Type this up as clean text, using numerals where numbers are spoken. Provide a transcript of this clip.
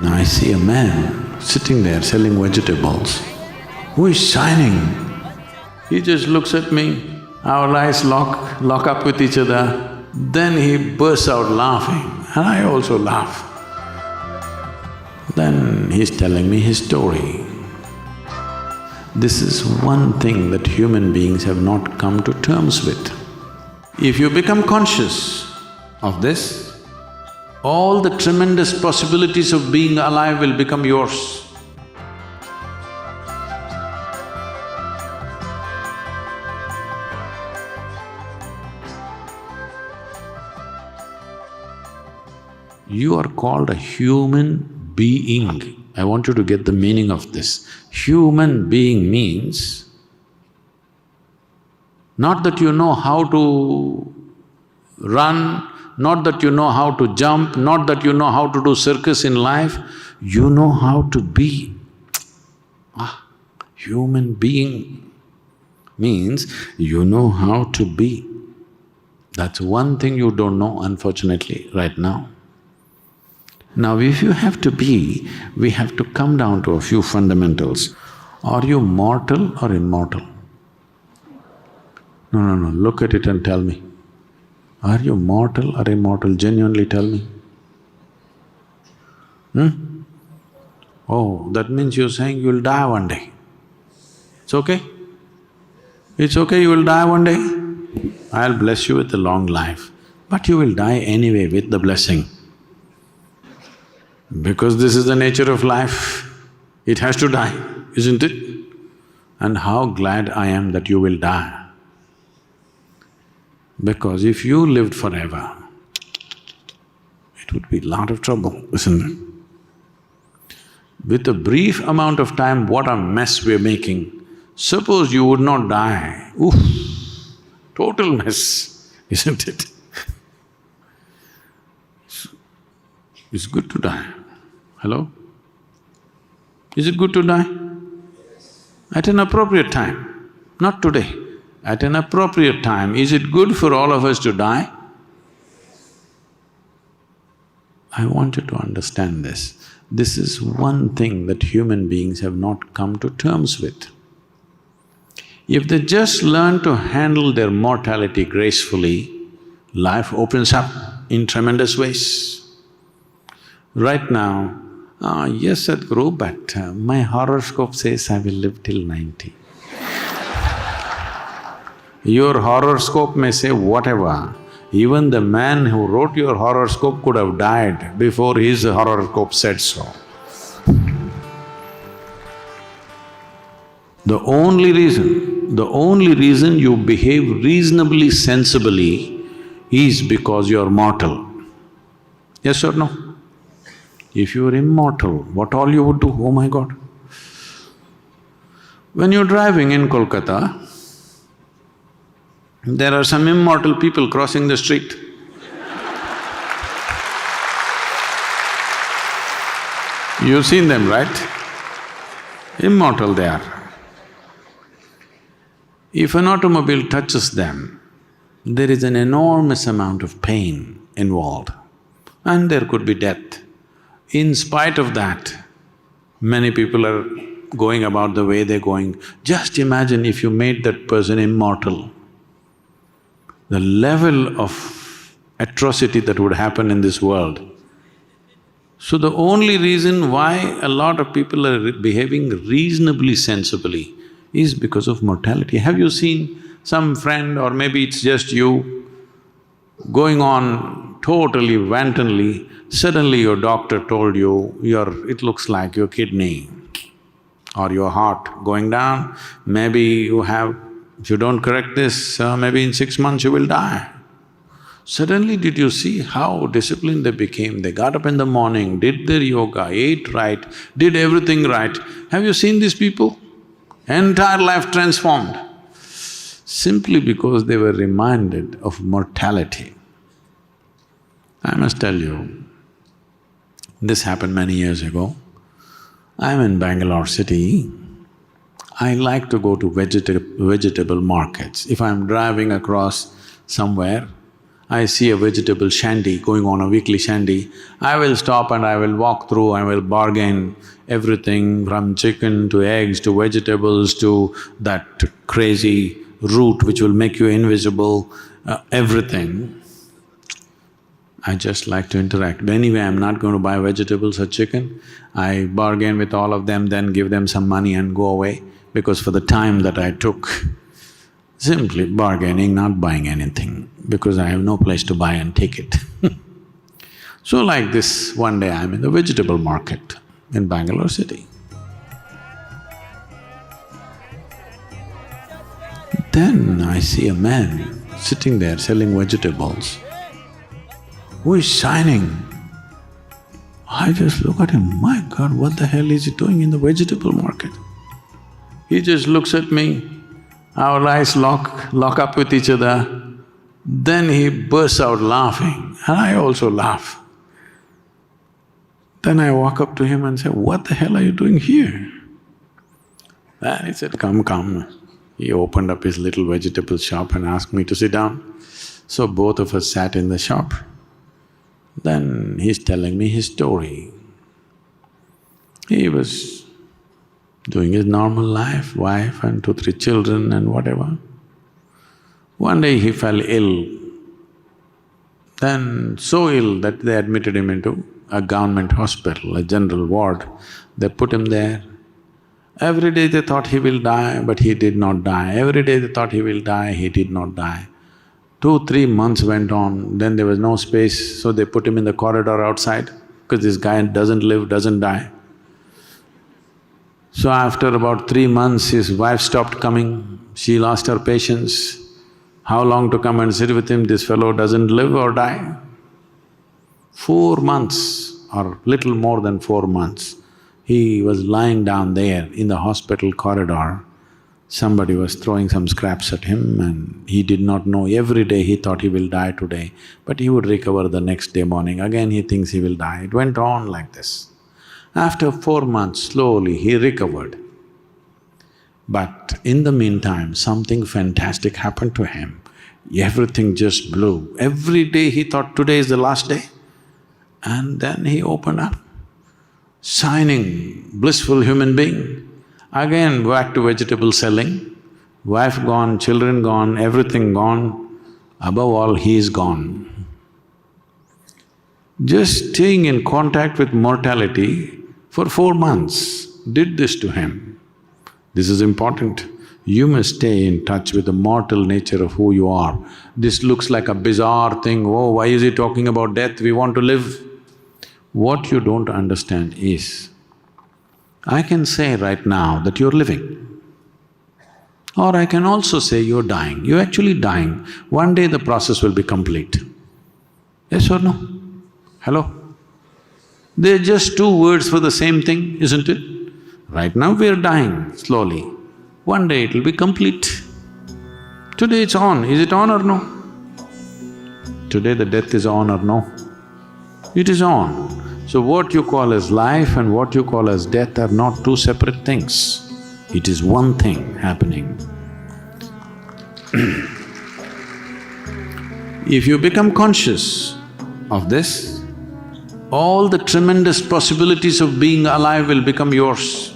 Now I see a man sitting there selling vegetables who is shining. He just looks at me, our eyes lock up with each other, then he bursts out laughing and I also laugh. Then he's telling me his story. This is one thing that human beings have not come to terms with. If you become conscious of this, all the tremendous possibilities of being alive will become yours. You are called a human being. I want you to get the meaning of this. Human being means not that you know how to run, not that you know how to jump, not that you know how to do circus in life, you know how to be. Human being means you know how to be. That's one thing you don't know, unfortunately, right now. Now, if you have to be, we have to come down to a few fundamentals. Are you mortal or immortal? No, look at it and tell me. Are you mortal or immortal? Genuinely tell me. Oh, that means you're saying you'll die one day. It's okay? It's okay, you will die one day? I'll bless you with a long life, but you will die anyway with the blessing. Because this is the nature of life, it has to die, isn't it? And how glad I am that you will die. Because if you lived forever, it would be a lot of trouble, isn't it? With a brief amount of time, what a mess we're making. Suppose you would not die, oof, total mess, isn't it? It's good to die. Hello? Is it good to die? At an appropriate time, not today. At an appropriate time, is it good for all of us to die? I want you to understand this. This is one thing that human beings have not come to terms with. If they just learn to handle their mortality gracefully, life opens up in tremendous ways. Right now, yes, Sadhguru, but my horoscope says I will live till 90. Your horoscope may say whatever, even the man who wrote your horoscope could have died before his horoscope said so. The only reason you behave reasonably sensibly is because you are mortal. Yes or no? If you were immortal, what all you would do, oh my God. When you're driving in Kolkata, there are some immortal people crossing the street. You've seen them, right? Immortal they are. If an automobile touches them, there is an enormous amount of pain involved and there could be death. In spite of that, many people are going about the way they're going. Just imagine if you made that person immortal, the level of atrocity that would happen in this world. So the only reason why a lot of people are behaving reasonably sensibly is because of mortality. Have you seen some friend, or maybe it's just you, going on totally wantonly, suddenly your doctor told you, it looks like your kidney or your heart going down, maybe you have… if you don't correct this, maybe in 6 months you will die. Suddenly did you see how disciplined they became? They got up in the morning, did their yoga, ate right, did everything right. Have you seen these people? Entire life transformed, simply because they were reminded of mortality. I must tell you, this happened many years ago. I'm in Bangalore city. I like to go to vegetable markets. If I'm driving across somewhere, I see a vegetable shandy going on, a weekly shandy, I will stop and I will walk through, I will bargain everything from chicken to eggs to vegetables to that crazy root which will make you invisible, everything. I just like to interact. But anyway, I'm not going to buy vegetables or chicken. I bargain with all of them, then give them some money and go away, because for the time that I took, simply bargaining, not buying anything, because I have no place to buy and take it. So like this, one day I'm in the vegetable market in Bangalore city. Then I see a man sitting there selling vegetables, who is shining. I just look at him, my God, what the hell is he doing in the vegetable market? He just looks at me, our eyes lock up with each other. Then he bursts out laughing and I also laugh. Then I walk up to him and say, what the hell are you doing here? Then he said, come, come. He opened up his little vegetable shop and asked me to sit down. So both of us sat in the shop. Then he's telling me his story. He was doing his normal life, wife and 2-3 children and whatever. One day he fell ill, then so ill that they admitted him into a government hospital, a general ward. They put him there. Every day they thought he will die, but he did not die. Every day they thought he will die, he did not die. 2-3 months went on, then there was no space, so they put him in the corridor outside, because this guy doesn't live, doesn't die. So after about 3 months, his wife stopped coming, she lost her patience. How long to come and sit with him, this fellow doesn't live or die? 4 months or little more than 4 months, he was lying down there in the hospital corridor. Somebody was throwing some scraps at him and he did not know. Every day he thought he will die today, but he would recover the next day morning. Again he thinks he will die. It went on like this. After 4 months, slowly he recovered. But in the meantime, something fantastic happened to him. Everything just blew. Every day he thought today is the last day. And then he opened up, shining, blissful human being. Again back to vegetable selling, wife gone, children gone, everything gone, above all he is gone. Just staying in contact with mortality for 4 months did this to him. This is important. You must stay in touch with the mortal nature of who you are. This looks like a bizarre thing, oh, why is he talking about death, we want to live. What you don't understand is, I can say right now that you're living, or I can also say you're dying. You're actually dying. One day the process will be complete. Yes or no? Hello? They're just 2 words for the same thing, isn't it? Right now we're dying slowly. One day it'll be complete. Today it's on. Is it on or no? Today the death is on or no? It is on. So what you call as life and what you call as death are not 2 separate things. It is one thing happening. If you become conscious of this, all the tremendous possibilities of being alive will become yours.